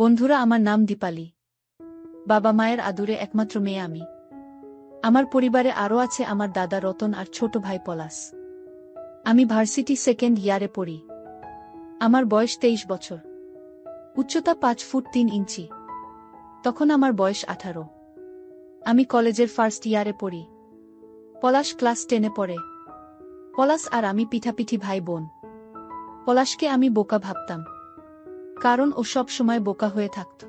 বন্ধুরা, আমার নাম দীপালি। বাবা মায়ের আদুরে একমাত্র মেয়ে আমি। আমার পরিবারে আরও আছে আমার দাদা রতন আর ছোট ভাই পলাশ। আমি ভার্সিটি সেকেন্ড ইয়ারে পড়ি। আমার বয়স 23 বছর। উচ্চতা 5 ফুট 3 ইঞ্চি। তখন আমার বয়স 18। আমি কলেজের ফার্স্ট ইয়ারে পড়ি। পলাশ ক্লাস 10-এ পড়ে। পলাশ আর আমি পিঠাপিঠি ভাই বোন। পলাশকে আমি বোকা ভাবতাম, কারণ ও সব সময় বোকা হয়ে থাকত।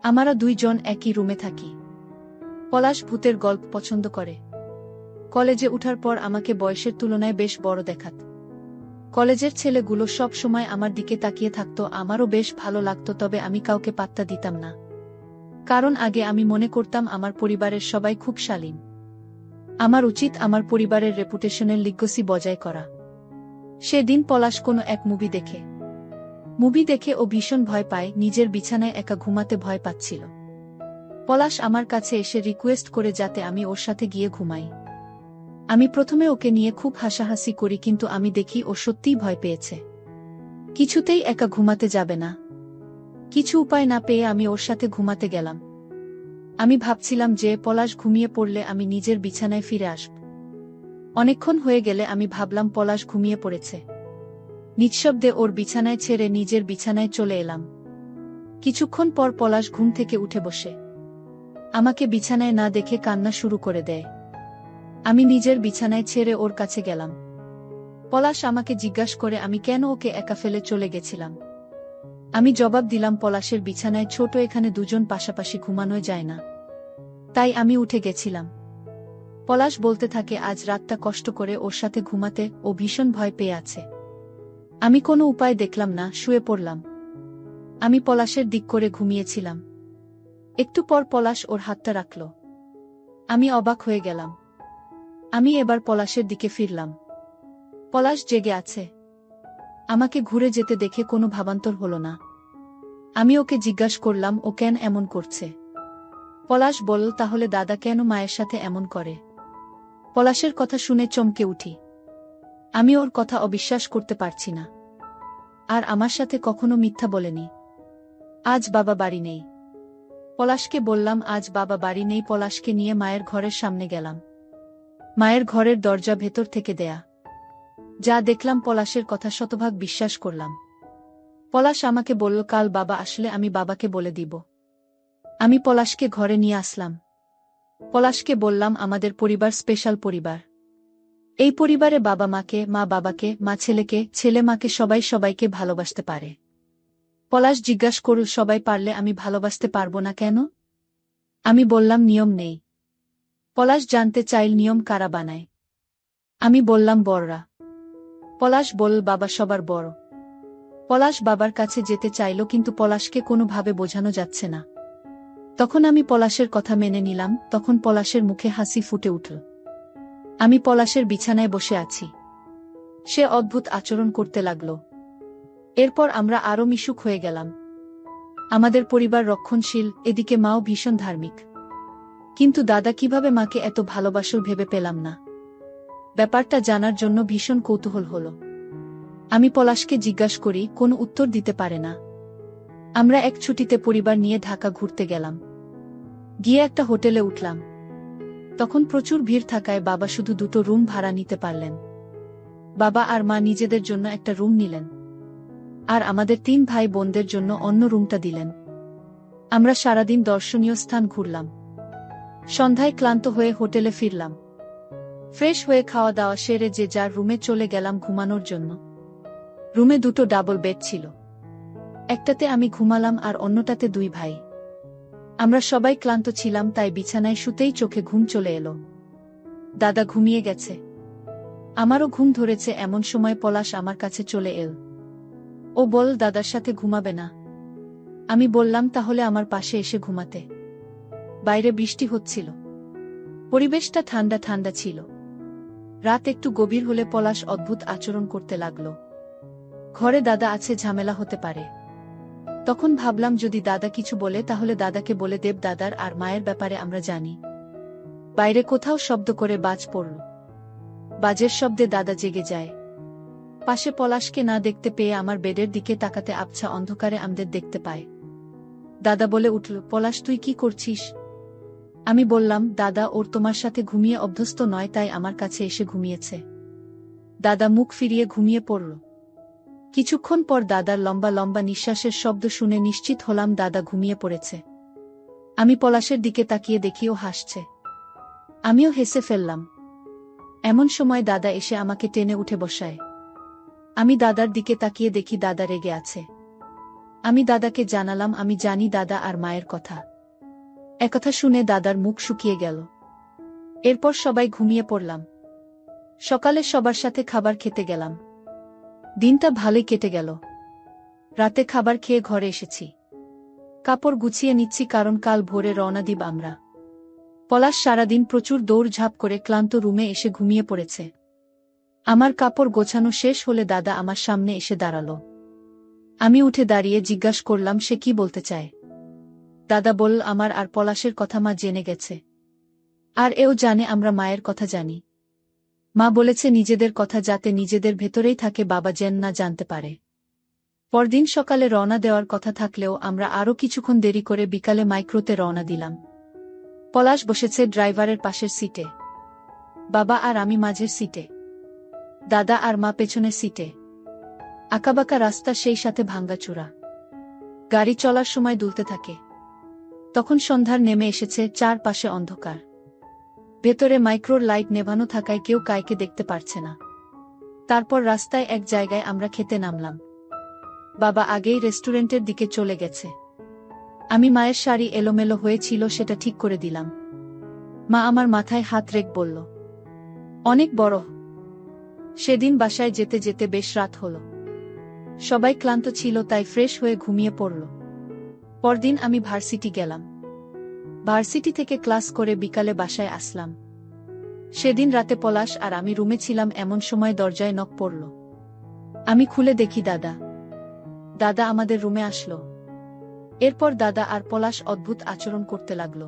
আমরা দুইজন একই রুমে থাকি। পলাশ ভূতের গল্প পছন্দ করে। কলেজে উঠার পর আমাকে বয়সের তুলনায় বেশ বড় দেখাত। কলেজের ছেলেগুলো সব সময় আমার দিকে তাকিয়ে থাকত, আমারও বেশ ভালো লাগত, তবে আমি কাউকে পাত্তা দিতাম না। কারণ আগে আমি মনে করতাম আমার পরিবারের সবাই খুব শালীন। আমার উচিত আমার পরিবারের রেপুটেশনের লিগ্যাসি বজায় করা। সেদিন পলাশ কোনো এক মুভি দেখে ও ভীষণ ভয় পায়, নিজের বিছানায় একা ঘুমাতে ভয় পাচ্ছিল। পলাশ আমার কাছে এসে রিকোয়েস্ট করে যাতে আমি ওর সাথে গিয়ে ঘুমাই। আমি প্রথমে ওকে নিয়ে খুব হাসাহাসি করি, কিন্তু আমি দেখি ও সত্যিই ভয় পেয়েছে। কিছুতেই একা ঘুমাতে যাবে না। কিছু উপায় না পেয়ে আমি ওর সাথে ঘুমাতে গেলাম। আমি ভাবছিলাম যে পলাশ ঘুমিয়ে পড়লে আমি নিজের বিছানায় ফিরে আসব। অনেকক্ষণ হয়ে গেলে আমি ভাবলাম পলাশ ঘুমিয়ে পড়েছে। নিঃশব্দে ওর বিছানায় ছেড়ে নিজের বিছানায় চলে এলাম। কিছুক্ষণ পর পলাশ ঘুম থেকে উঠে বসে আমাকে বিছানায় না দেখে কান্না শুরু করে দেয়। আমি নিজের বিছানায় ছেড়ে ওর কাছে গেলাম। পলাশ আমাকে জিজ্ঞাসা করে আমি কেন ওকে একা ফেলে চলে গেছিলাম। আমি জবাব দিলাম, পলাশের বিছানায় ছোট, এখানে দুজন পাশাপাশি ঘুমানো যায় না, তাই আমি উঠে গেছিলাম। পলাশ বলতে থাকে আজ রাতটা কষ্ট করে ওর সাথে ঘুমাতে, ও ভীষণ ভয় পেয়ে আছে। আমি কোনো উপায় দেখলাম না, শুয়ে পড়লাম। আমি পলাশের দিক করে ঘুমিয়েছিলাম। একটু পর পলাশ ওর হাতটা রাখল। আমি অবাক হয়ে গেলাম। আমি এবার পলাশের দিকে ফিরলাম। পলাশ জেগে আছে। আমাকে ঘুরে যেতে দেখে কোনো ভাবান্তর হলো না। আমি ওকে জিজ্ঞাসা করলাম ও কেন এমন করছে। পলাশ বলল, তাহলে দাদা কেন মায়ের সাথে এমন করে। পলাশের কথা শুনে চমকে উঠি। আমি ওর কথা অবিশ্বাস করতে পারছি না। আর আমার সাথে কখনো মিথ্যা বলেনি। আজ বাবা বাড়ি নেই। পলাশকে বললাম আজ বাবা বাড়ি নেই। পলাশকে নিয়ে মায়ের ঘরের সামনে গেলাম। মায়ের ঘরের দরজা ভেতর থেকে দেয়া। যা দেখলাম পলাশের কথা শতভাগ বিশ্বাস করলাম। পলাশ আমাকে বলল কাল বাবা আসলে আমি বাবাকে বলে দিব। আমি পলাশকে ঘরে নিয়ে আসলাম। পলাশকে বললাম আমাদের পরিবার স্পেশাল পরিবার। এই পরিবারে বাবা মাকে, মা বাবাকে, মা ছেলেকে, ছেলে মাকে, সবাই সবাইকে ভালোবাসতে পারে। পলাশ জিজ্ঞাসা করল সবাই পারলে আমি ভালোবাসতে পারবো না কেন। আমি বললাম নিয়ম নেই। পলাশ জানতে চাইল নিয়ম কারা বানায়। আমি বললাম বড়রা। পলাশ বলল বাবা সবার বড়। পলাশ বাবার কাছে যেতে চাইল, কিন্তু পলাশকে কোনোভাবে বোঝানো যাচ্ছে না। তখন আমি পলাশের কথা মেনে নিলাম। তখন পলাশের মুখে হাসি ফুটে উঠল। আমি পলাশের বিছানায় বসে আছি। সে অদ্ভুত আচরণ করতে লাগল। এরপর আমরা আরও মিশুক হয়ে গেলাম। আমাদের পরিবার রক্ষণশীল, এদিকে মাও ভীষণ ধার্মিক। কিন্তু দাদা কিভাবে মাকে এত ভালোবাসল ভেবে পেলাম না। ব্যাপারটা জানার জন্য ভীষণ কৌতূহল হলো। আমি পলাশকে জিজ্ঞাসা করি, কোনো উত্তর দিতে পারে না। আমরা এক ছুটিতে পরিবার নিয়ে ঢাকা ঘুরতে গেলাম। গিয়ে একটা হোটেলে উঠলাম। তখন প্রচুর ভিড় থাকায় বাবা শুধু 2টো রুম ভাড়া নিতে পারলেন। বাবা আর মা নিজেদের জন্য একটা রুম নিলেন, আর আমাদের 3 ভাই বোনদের জন্য অন্য রুমটা দিলেন। আমরা সারাদিন দর্শনীয় স্থান ঘুরলাম। সন্ধ্যায় ক্লান্ত হয়ে হোটেলে ফিরলাম। ফ্রেশ হয়ে খাওয়া দাওয়া সেরে যে যার রুমে চলে গেলাম ঘুমানোর জন্য। রুমে 2টো ডাবল বেড ছিল। একটাতে আমি ঘুমালাম আর অন্যটাতে 2 ভাই। আমরা সবাই ক্লান্ত ছিলাম, তাই বিছানায় শুতেই চোখে ঘুম চলে এলো। দাদা ঘুমিয়ে গেছে। আমারও ঘুম ধরেছে। এমন সময় পলাশ আমার কাছে চলে এল। ও বল দাদার সাথে ঘুমাবে না। আমি বললাম তাহলে আমার পাশে এসে ঘুমাতে। বাইরে বৃষ্টি হচ্ছিল। পরিবেশটা ঠান্ডা ঠান্ডা ছিল। রাত একটু গভীর হলে পলাশ অদ্ভুত আচরণ করতে লাগলো। ঘরে দাদা আছে, ঝামেলা হতে পারে। তখন ভাবলাম যদি দাদা কিছু বলে তাহলে দাদাকে বলে দেব দাদার আর মায়ের ব্যাপারে আমরা জানি। বাইরে কোথাও শব্দ করে বাজ পড়ল। বাজের শব্দে দাদা জেগে যায়। পাশে পলাশকে না দেখতে পেয়ে আমার বেডের দিকে তাকাতে আবছা অন্ধকারে আমাদের দেখতে পায়। দাদা বলে উঠল, পলাশ তুই কি করছিস? আমি বললাম, দাদা ওর তোমার সাথে ঘুমিয়ে অভ্যস্ত নয় তাই আমার কাছে এসে ঘুমিয়েছে। দাদা মুখ ফিরিয়ে ঘুমিয়ে পড়ল। কিছুক্ষণ পর দাদার লম্বা লম্বা নিঃশ্বাসের শব্দ শুনে নিশ্চিত হলাম দাদা ঘুমিয়ে পড়েছে। আমি পলাশের দিকে তাকিয়ে দেখি ও হাসছে। আমিও হেসে ফেললাম। এমন সময় দাদা এসে আমাকে টেনে উঠে বসায়। আমি দাদার দিকে তাকিয়ে দেখি দাদা রেগে আছে। আমি দাদাকে জানালাম আমি জানি দাদা আর মায়ের কথা। একথা শুনে দাদার মুখ শুকিয়ে গেল। এরপর সবাই ঘুমিয়ে পড়লাম। সকালে সবার সাথে খাবার খেতে গেলাম। দিনটা ভালোই কেটে গেল। রাতে খাবার খেয়ে ঘরে এসেছি। কাপড় গুছিয়ে নিচ্ছি কারণ কাল ভোরে রওনা দিব আমরা। পলাশ সারাদিন প্রচুর দৌড়ঝাঁপ করে ক্লান্ত রুমে এসে ঘুমিয়ে পড়েছে। আমার কাপড় গোছানো শেষ হলে দাদা আমার সামনে এসে দাঁড়ালো। আমি উঠে দাঁড়িয়ে জিজ্ঞাসা করলাম সে কি বলতে চায়। দাদা বলল, আমার আর পলাশের কথা মা জেনে গেছে। আর এও জানে আমরা মায়ের কথা জানি। মা বলেছে নিজেদের কথা যাতে নিজেদের ভেতরেই থাকে, বাবা যেন না জানতে পারে। পরদিন সকালে রওনা দেওয়ার কথা থাকলেও আমরা আরও কিছুক্ষণ দেরি করে বিকালে মাইক্রোতে রওনা দিলাম। পলাশ বসেছে ড্রাইভারের পাশের সিটে, বাবা আর আমি মাঝের সিটে, দাদা আর মা পেছনের সিটে। আঁকাবাঁকা রাস্তা, সেই সাথে ভাঙ্গাচূড়া। গাড়ি চলার সময় দুলতে থাকে। তখন সন্ধ্যার নেমে এসেছে, চারপাশে অন্ধকার। ভেতরে মাইক্রোর লাইট নেভানো থাকায় কেউ কাউকে দেখতে পারছে না। তারপর রাস্তায় এক জায়গায় আমরা খেতে নামলাম। বাবা আগেই রেস্টুরেন্টের দিকে চলে গেছে। আমি মায়ের শাড়ি এলোমেলো হয়েছিল সেটা ঠিক করে দিলাম। মা আমার মাথায় হাত রেখে বলল, অনেক বড়। সেদিন বাসায় যেতে যেতে বেশ রাত হলো। সবাই ক্লান্ত ছিল তাই ফ্রেশ হয়ে ঘুমিয়ে পড়ল। পরদিন আমি ভার্সিটি গেলাম। ভার্সিটি থেকে ক্লাস করে বিকালে বাসায় আসলাম। সেদিন রাতে পলাশ আর আমি রুমে ছিলাম, এমন সময় দরজায় নক পড়ল। আমি খুলে দেখি দাদা। দাদা আমাদের রুমে আসলো। এরপর দাদা আর পলাশ অদ্ভুত আচরণ করতে লাগল।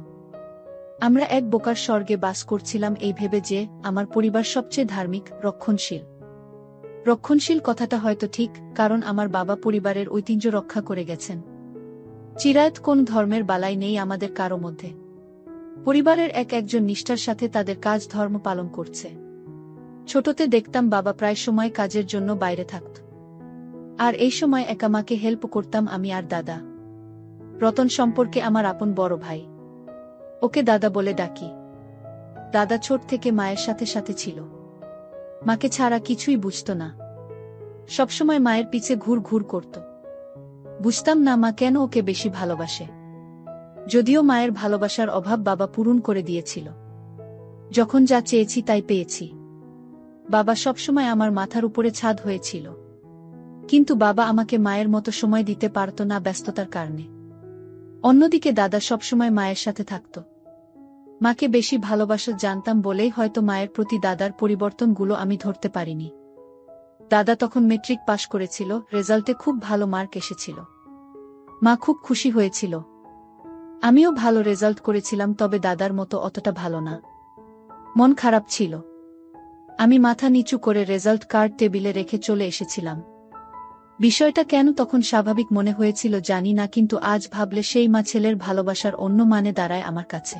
আমরা এক বোকার স্বর্গে বাস করছিলাম এই ভেবে যে আমার পরিবার সবচেয়ে ধার্মিক, রক্ষণশীল। রক্ষণশীল কথাটা হয়তো ঠিক, কারণ আমার বাবা পরিবারের ঐতিহ্য রক্ষা করে গেছেন। চিরায়ত কোন ধর্মের বালাই নেই আমাদের কারো মধ্যে। পরিবারের একজন নিষ্ঠার সাথে তাদের কাজ ধর্ম পালন করছে। ছোটতে দেখতাম বাবা প্রায় সময় কাজের জন্য বাইরে থাকত। আর এই সময় একা মাকে হেল্প করতাম আমি আর দাদা। রতন সম্পর্কে আমার আপন বড় ভাই। ওকে দাদা বলে ডাকি। দাদা ছোট থেকে মায়ের সাথে সাথে ছিল। মাকে ছাড়া কিছুই বুঝত না। সবসময় মায়ের পিছে ঘুর ঘুর করত। বুঝতাম না মা কেন ওকে বেশি ভালোবাসে। যদিও মায়ের ভালোবাসার অভাব বাবা পূরণ করে দিয়েছিল। যখন যা চেয়েছি তাই পেয়েছি। বাবা সবসময় আমার মাথার উপরে ছাদ হয়েছিল। কিন্তু বাবা আমাকে মায়ের মতো সময় দিতে পারত না ব্যস্ততার কারণে। অন্যদিকে দাদা সবসময় মায়ের সাথে থাকত। মাকে বেশি ভালোবাসা জানতাম বলেই হয়তো মায়ের প্রতি দাদার পরিবর্তনগুলো আমি ধরতে পারিনি। দাদা তখন মেট্রিক পাশ করেছিল, রেজাল্টে খুব ভালো মার্ক এসেছিল। মা খুব খুশি হয়েছিল। আমিও ভালো রেজাল্ট করেছিলাম, তবে দাদার মতো অতটা ভালো না। মন খারাপ ছিল। আমি মাথা নিচু করে রেজাল্ট কার্ড টেবিলে রেখে চলে এসেছিলাম। বিষয়টা কেন তখন স্বাভাবিক মনে হয়েছিল জানি না, কিন্তু আজ ভাবলে সেই মা ছেলের ভালোবাসার অন্য মানে দাঁড়ায় আমার কাছে।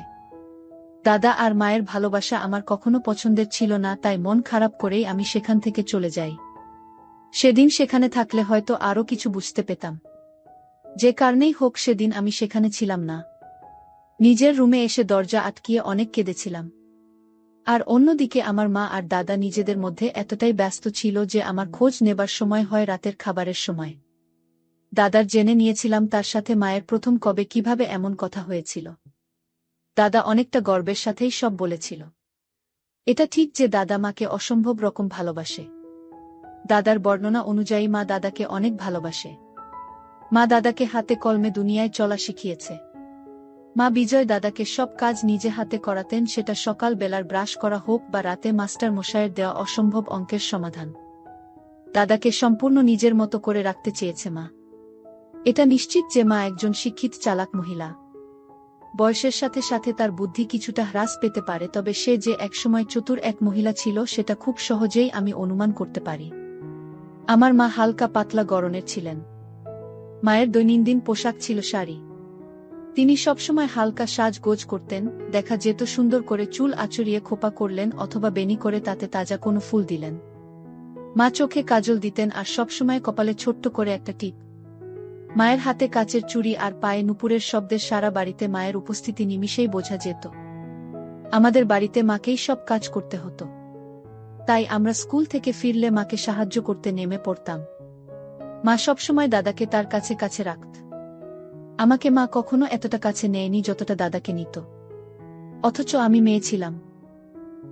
দাদা আর মায়ের ভালোবাসা আমার কখনো পছন্দের ছিল না, তাই মন খারাপ করেই আমি সেখান থেকে চলে যাই। সেদিন সেখানে থাকলে হয়তো আরও কিছু বুঝতে পেতাম। যে কারণেই হোক সেদিন আমি সেখানে ছিলাম না। নিজের রুমে এসে দরজা আটকিয়ে অনেক কেঁদেছিলাম। আর অন্যদিকে আমার মা আর দাদা নিজেদের মধ্যে এতটাই ব্যস্ত ছিল যে আমার খোঁজ নেবার সময় হয় রাতের খাবারের সময়। দাদার জেনে নিয়েছিলাম তার সাথে মায়ের প্রথম কবে কিভাবে এমন কথা হয়েছিল। দাদা অনেকটা গর্বের সাথেই সব বলেছিল। এটা ঠিক যে দাদা মাকে অসম্ভব রকম ভালোবাসে। দাদার বর্ণনা অনুযায়ী মা দাদাকে অনেক ভালোবাসে। মা দাদাকে হাতে কলমে দুনিয়ায় চলা শিখিয়েছে। মা বিজয় দাদাকে সব কাজ নিজে হাতে করাতেন, সেটা সকাল বেলার ব্রাশ করা হোক বা রাতে মাস্টার মশায়ের দেওয়া অসম্ভব অঙ্কের সমাধান। দাদাকে সম্পূর্ণ নিজের মতো করে রাখতে চেয়েছে মা। এটা নিশ্চিত যে মা একজন শিক্ষিত চালাক মহিলা। বয়সের সাথে সাথে তার বুদ্ধি কিছুটা হ্রাস পেতে পারে, তবে সে যে একসময় চতুর এক মহিলা ছিল সেটা খুব সহজেই আমি অনুমান করতে পারি। আমার মা হালকা পাতলা গড়নের ছিলেন। মায়ের দৈনন্দিন পোশাক ছিল শাড়ি। তিনি সবসময় হালকা সাজগোজ করতেন, দেখা যেত সুন্দর করে চুল আঁচড়িয়ে খোপা করলেন অথবা বেনি করে তাতে তাজা কোনো ফুল দিলেন। মা চোখে কাজল দিতেন আর সবসময় কপালে ছোট্ট করে একটা টিপ। মায়ের হাতে কাচের চুড়ি আর পায়ে নুপুরের শব্দের সারা বাড়িতে মায়ের উপস্থিতি নিমিষেই বোঝা যেত। আমাদের বাড়িতে মাকেই সব কাজ করতে হতো, তাই আমরা স্কুল থেকে ফিরলে মাকে সাহায্য করতে নেমে পড়তাম। মা সবসময় দাদাকে তার কাছে কাছে রাখত। আমাকে মা কখনো এতটা কাছে নেয়নি যতটা দাদাকে নিত। অথচ আমি মেয়ে ছিলাম।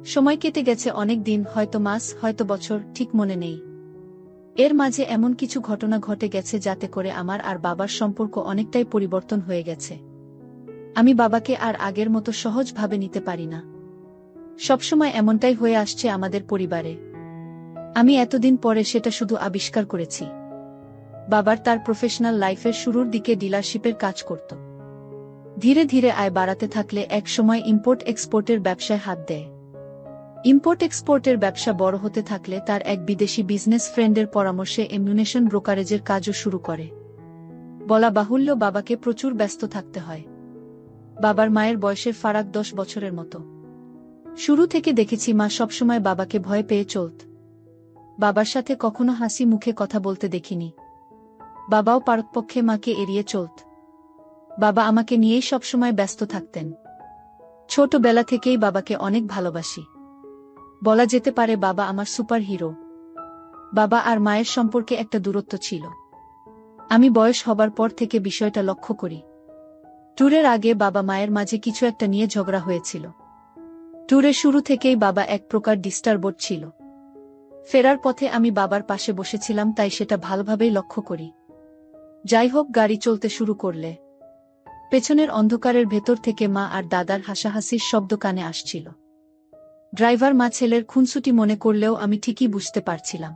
সময় কেটে গেছে অনেক দিন, হয়তো মাস, হয়তো বছর, ঠিক মনে নেই। এর মাঝে এমন কিছু ঘটনা ঘটে গেছে যাতে করে আমার আর বাবার সম্পর্ক অনেকটাই পরিবর্তন হয়ে গেছে। আমি বাবাকে আর আগের মতো সহজভাবে নিতে পারি না। সবসময় এমনটাই হয়ে আসছে আমাদের পরিবারে। আমি এতদিন পরে সেটা শুধু আবিষ্কার করেছি। বাবার তার প্রফেশনাল লাইফের শুরুর দিকে ডিলারশিপের কাজ করত। ধীরে ধীরে আয় বাড়াতে থাকলে এক সময় ইম্পোর্ট এক্সপোর্টের ব্যবসায় হাত দেয়। ইম্পোর্ট এক্সপোর্টের ব্যবসা বড় হতে থাকলে তার এক বিদেশি বিজনেস ফ্রেন্ডের পরামর্শে এমুনেশন ব্রোকারেজের কাজও শুরু করে। বলা বাহুল্য, বাবাকে প্রচুর ব্যস্ত থাকতে হয়। বাবার মায়ের বয়সের ফারাক 10 বছরের মতো। শুরু থেকে দেখেছি মা সবসময় বাবাকে ভয় পেয়ে চলত। বাবার সাথে কখনো হাসি মুখে কথা বলতে দেখিনি। বাবাও পারতপক্ষে মাকে এড়িয়ে চলত। বাবা আমাকে নিয়েই সবসময় ব্যস্ত থাকতেন। ছোটবেলা থেকেই বাবাকে অনেক ভালোবাসি। বলা যেতে পারে বাবা আমার সুপার হিরো। বাবা আর মায়ের সম্পর্কে একটা দূরত্ব ছিল। আমি বয়স হবার পর থেকে বিষয়টা লক্ষ্য করি। ট্যুরের আগে বাবা মায়ের মাঝে কিছু একটা নিয়ে ঝগড়া হয়েছিল। ট্যুরের শুরু থেকেই বাবা এক প্রকার ডিস্টার্বড ছিল। ফেরার পথে আমি বাবার পাশে বসেছিলাম, তাই সেটা ভালোভাবেই লক্ষ্য করি। যাই হোক, গাড়ি চলতে শুরু করলে পেছনের অন্ধকারের ভেতর থেকে মা আর দাদার হাসাহাসির শব্দ কানে আসছিল। ড্রাইভার মা ছেলের খুনসুটি মনে করলেও আমি ঠিকই বুঝতে পারছিলাম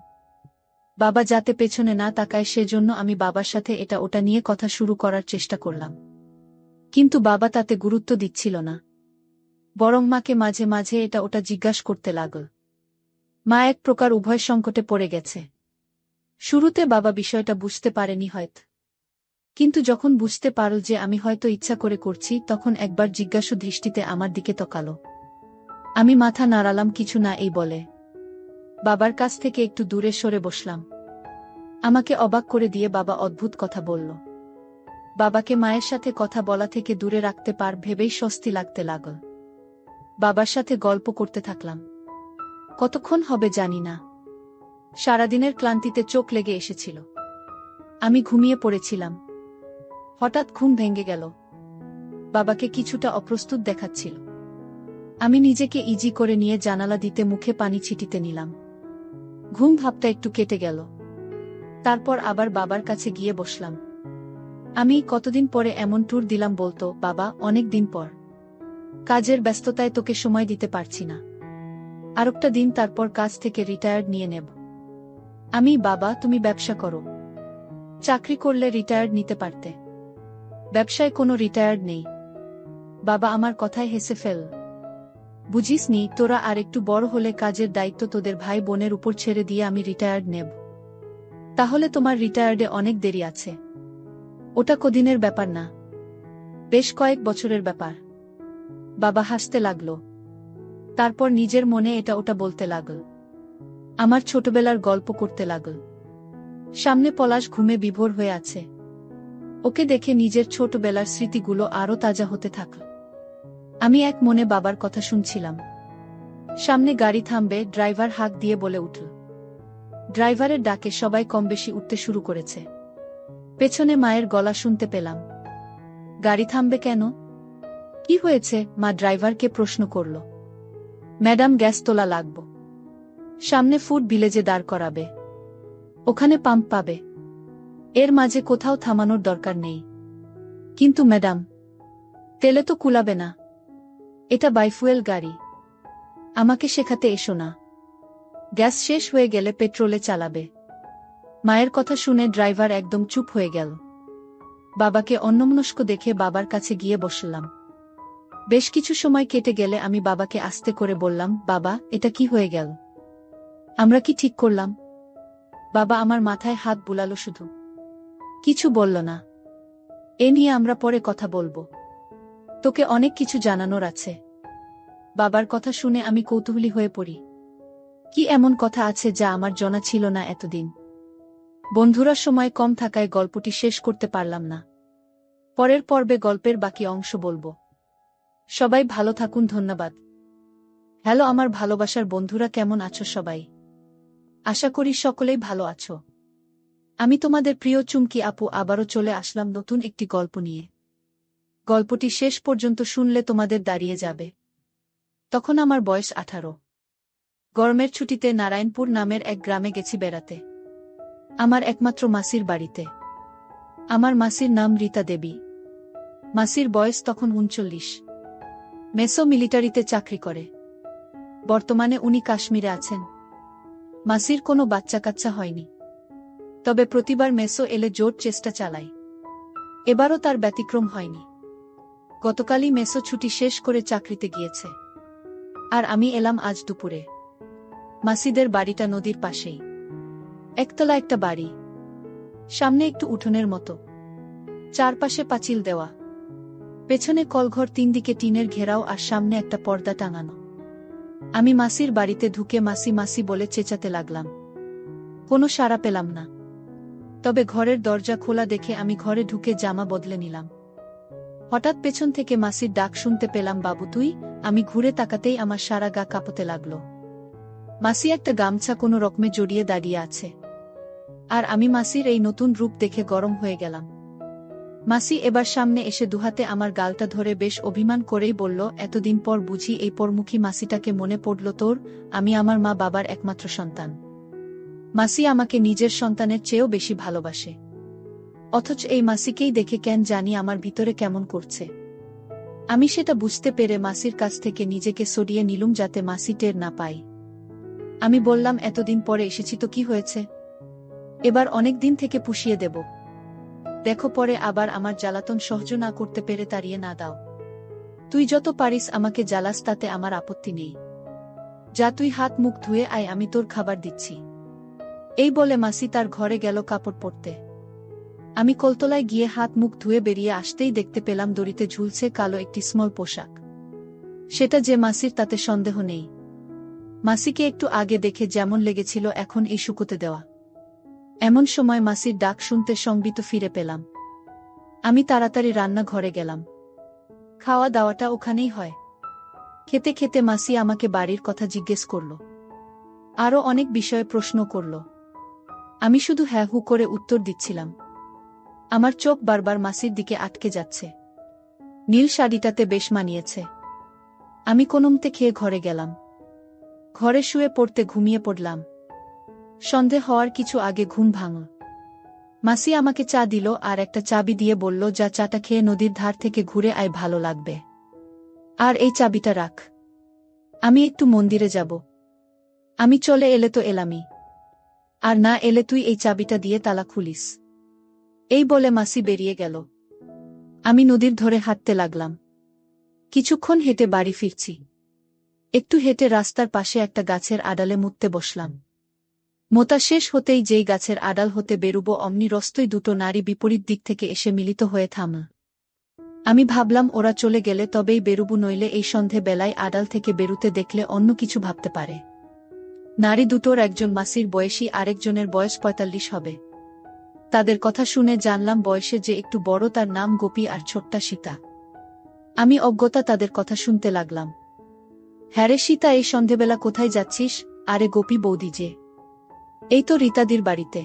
বাবা যাতে পেছনে না তাকায়, সেজন্য আমি বাবার সাথে এটা ওটা নিয়ে কথা শুরু করার চেষ্টা করলাম। কিন্তু বাবা তাতে গুরুত্ব দিচ্ছিল না, বরং মাকে মাঝে মাঝে এটা ওটা জিজ্ঞাসা করতে লাগল। মা এক প্রকার উভয় সংকটে পড়ে গেছে। শুরুতে বাবা বিষয়টা বুঝতে পারেনি হয়তো, কিন্তু যখন বুঝতে পারল যে আমি হয়তো ইচ্ছা করে করছি, তখন একবার জিজ্ঞাসু দৃষ্টিতে আমার দিকে তাকালো। আমি মাথা নাড়ালাম, কিছু না এই বলে বাবার কাছ থেকে একটু দূরে সরে বসলাম। আমাকে অবাক করে দিয়ে বাবা অদ্ভুত কথা বলল। বাবাকে মায়ের সাথে কথা বলা থেকে দূরে রাখতে পার ভেবেই স্বস্তি লাগতে লাগল। বাবার সাথে গল্প করতে থাকলাম। কতক্ষণ হবে জানি না। সারাদিনের ক্লান্তিতে চোখ লেগে এসেছিল। আমি ঘুমিয়ে পড়েছিলাম। হঠাৎ ঘুম ভেঙে গেল। বাবাকে কিছুটা অপ্রস্তুত দেখাচ্ছিল। আমি নিজেকে ইজি করে নিয়ে জানালা দিতে মুখে পানি ছিটিতে নিলাম। ঘুম ভাবটা একটু কেটে গেল। তারপর আবার বাবার কাছে গিয়ে বসলাম। আমি কতদিন পরে এমন ট্যুর দিলাম বলতো বাবা, অনেক দিন পর। কাজের ব্যস্ততায় তোকে সময় দিতে পারছি না। আরেকটা দিন, তারপর কাজ থেকে রিটায়ার্ড নিয়ে নেব। আমি, বাবা তুমি ব্যবসা করো। চাকরি করলে রিটায়ার্ড নিতে পারতে। ব্যবসায় কোনো রিটায়ার্ড নেই। বাবা আমার কথায় হেসে ফেল। বুঝিসনি, তোরা আর একটু বড় হলে কাজের দায়িত্ব তোদের ভাই বোনের উপর ছেড়ে দিয়ে আমি রিটায়ার্ড নেব। তাহলে তোমার রিটায়ার্ডে অনেক দেরি আছে। ওটা কদিনের ব্যাপার না, বেশ কয়েক বছরের ব্যাপার। বাবা হাসতে লাগল। তারপর নিজের মনে এটা ওটা বলতে লাগল। আমার ছোটবেলার গল্প করতে লাগল। সামনে পলাশ ঘুমে বিভোর হয়ে আছে। ওকে দেখে নিজের ছোটবেলার স্মৃতিগুলো আরও তাজা হতে থাকল। আমি এক মনে বাবার কথা শুনছিলাম। সামনে গাড়ি থামবে, ড্রাইভার হাঁক দিয়ে বলে উঠল। ড্রাইভারের ডাকে সবাই কমবেশি উঠতে শুরু করেছে। পেছনে মায়ের গলা শুনতে পেলাম। গাড়ি থামবে কেন? কি হয়েছে? মা ড্রাইভারকে প্রশ্ন করল। ম্যাডাম, গ্যাস তোলা লাগব। সামনে ফুড ভিলেজে দাঁড় করাবে। ওখানে পাম্প পাবে। এর মাঝে কোথাও থামানোর দরকার নেই। কিন্তু ম্যাডাম, তেলে তো কুলাবে না। এটা বাইফুয়েল গাড়ি। আমাকে শেখাতে এসো না। গ্যাস শেষ হয়ে গেলে পেট্রোলে চালাবে। মায়ের কথা শুনে ড্রাইভার একদম চুপ হয়ে গেল। বাবাকে অন্যমনস্ক দেখে বাবার কাছে গিয়ে বসলাম। বেশ কিছু সময় কেটে গেলে আমি বাবাকে আস্তে করে বললাম, বাবা এটা কি হয়ে গেল? আমরা কি ঠিক করলাম? বাবা আমার মাথায় হাত বুলালো, শুধু কিছু বলল না। এ নিয়ে আমরা পরে কথা বলবো। তোকে অনেক কিছু জানানোর আছে। বাবার কথা শুনে আমি কৌতূহলী হয়ে পড়ি। কি এমন কথা আছে যা আমার জানা ছিল না এতদিন? বন্ধুরা, সময় কম থাকায় গল্পটি শেষ করতে পারলাম না। পরের পর্বে গল্পের বাকি অংশ বলবো। সবাই ভালো থাকুন, ধন্যবাদ। হ্যালো আমার ভালোবাসার বন্ধুরা, কেমন আছো সবাই? আশা করি সকলেই ভালো আছো। আমি তোমাদের প্রিয় চুমকি আপু আবারও চলে আসলাম নতুন একটি গল্প নিয়ে। গল্পটি শেষ পর্যন্ত শুনলে তোমাদের দাঁড়িয়ে যাবে। তখন আমার বয়স 18। গরমের ছুটিতে নারায়ণপুর নামের এক গ্রামে গেছি বেড়াতে, আমার একমাত্র মাসির বাড়িতে। আমার মাসির নাম রীতা দেবী। মাসির বয়স তখন 39। মেসো মিলিটারিতে চাকরি করে। বর্তমানে উনি কাশ্মীরে আছেন। মাসির কোনো বাচ্চা কাচ্চা হয়নি, তবে প্রতিবার মেসো এলে জোর চেষ্টা চালায়। এবারও তার ব্যতিক্রম হয়নি। গতকালই মেসো ছুটি শেষ করে চাকরিতে গিয়েছে, আর আমি এলাম আজ দুপুরে। মাসিদের বাড়িটা নদীর পাশেই। একতলা একটা বাড়ি, সামনে একটু উঠোনের মতো, চারপাশে পাঁচিল দেওয়া, পেছনে কলঘর, 3 দিকে টিনের ঘেরাও, আর সামনে একটা পর্দা টাঙানো। আমি মাসির বাড়িতে ঢুকে মাসি মাসি বলে চেঁচাতে লাগলাম। কোনো সাড়া পেলাম না। তবে ঘরের দরজা খোলা দেখে আমি ঘরে ঢুকে জামা বদলে নিলাম। হঠাৎ পেছন থেকে মাসির ডাক শুনতে পেলাম, বাবু তুই? আমি ঘুরে তাকাতেই আমার সারা গা কাঁপতে লাগলো। মাসি একটা গামছা কোনো রকমে জড়িয়ে দাঁড়িয়ে আছে, আর আমি মাসির এই নতুন রূপ দেখে গরম হয়ে গেলাম। মাসি এবার সামনে এসে দুহাতে আমার গালটা ধরে বেশ অভিমান করেই বলল, এতদিন পর বুঝি এই পরমুখী মাসিটাকে মনে পড়ল তোর? আমি আমার মা বাবার একমাত্র সন্তান। মাসি আমাকে নিজের সন্তানের চেয়েও বেশি ভালোবাসে, অথচ এই মাসিকেই দেখে কেন জানি আমার ভিতরে কেমন করছে। আমি সেটা বুঝতে পেরে মাসির কাছ থেকে নিজেকে সরিয়ে নিলুম যাতে মাসি টের না পাই। আমি বললাম, এতদিন পরে এসেছি তো কি হয়েছে? এবার অনেক দিন থেকে পুষিয়ে দেব। দেখো পরে আবার আমার জ্বালাতন সহ্য না করতে পেরে তাড়িয়ে না দাও। তুই যত পারিস আমাকে জ্বালাস, তাতে আমার আপত্তি নেই। যা তুই হাত মুখ ধুয়ে আয়, আমি তোর খাবার দিচ্ছি। এই বলে মাসি তার ঘরে গেল কাপড় পরতে। আমি কলতলায় গিয়ে হাত মুখ ধুয়ে বেরিয়ে আসতেই দেখতে পেলাম দড়িতে ঝুলছে কালো একটি স্মল পোশাক। সেটা যে মাসির তাতে সন্দেহ নেই। মাসিকে একটু আগে দেখে যেমন লেগেছিল এখন এই শুকোতে দেওয়া। এমন সময় মাসির ডাক শুনতে সংবিত ফিরে পেলাম। আমি তাড়াতাড়ি রান্নাঘরে গেলাম। খাওয়া দাওয়াটা ওখানেই হয়। খেতে খেতে মাসি আমাকে বাড়ির কথা জিজ্ঞেস করল, আরও অনেক বিষয়ে প্রশ্ন করল। আমি শুধু হ্যাঁ হু করে উত্তর দিচ্ছিলাম। আমার চোখ বারবার মাসির দিকে আটকে যাচ্ছে। নীল শাড়িটাতে বেশ মানিয়েছে। আমি কোনোমতে খেয়ে ঘরে গেলাম। ঘরে শুয়ে পড়তে ঘুমিয়ে পড়লাম। সন্ধে হওয়ার কিছু আগে ঘুম ভাঙল। মাসি আমাকে চা দিল আর একটা চাবি দিয়ে বলল, যা চাটা খেয়ে নদীর ধার থেকে ঘুরে আয়, ভালো লাগবে। আর এই চাবিটা রাখ, আমি একটু মন্দিরে যাব। আমি চলে এলে তো এলামই, আর না এলে তুই এই চাবিটা দিয়ে তালা খুলিস। এই বলে মাসি বেরিয়ে গেল। আমি নদীর ধরে হাঁটতে লাগলাম। কিছুক্ষণ হেঁটে বাড়ি ফিরছি। একটু হেঁটে রাস্তার পাশে একটা গাছের আড়ালে মুততে বসলাম। মোতা শেষ হতেই যেই গাছের আড়াল হতে বেরুবো অমনি রস্তই দুটো নারী বিপরীত দিক থেকে এসে মিলিত হয়ে থামল। আমি ভাবলাম ওরা চলে গেলে তবেই বেরুবো, নইলে এই সন্ধে বেলায় আড়াল থেকে বেরুতে দেখলে অন্য কিছু ভাবতে পারে। নারী দুটোর একজন মাসির বয়সী, আরেকজনের বয়স 45 হবে। তাদের কথা শুনে জানলাম বয়সে যে একটু বড় তার নাম গোপী আর ছোট্টা সীতা। আমি অজ্ঞতা তাদের কথা শুনতে লাগলাম। হ্যারে সীতা, এই সন্ধেবেলা কোথায় যাচ্ছিস? আরে গোপী বৌদি যে। এই তো রীতাদির বাড়িতে।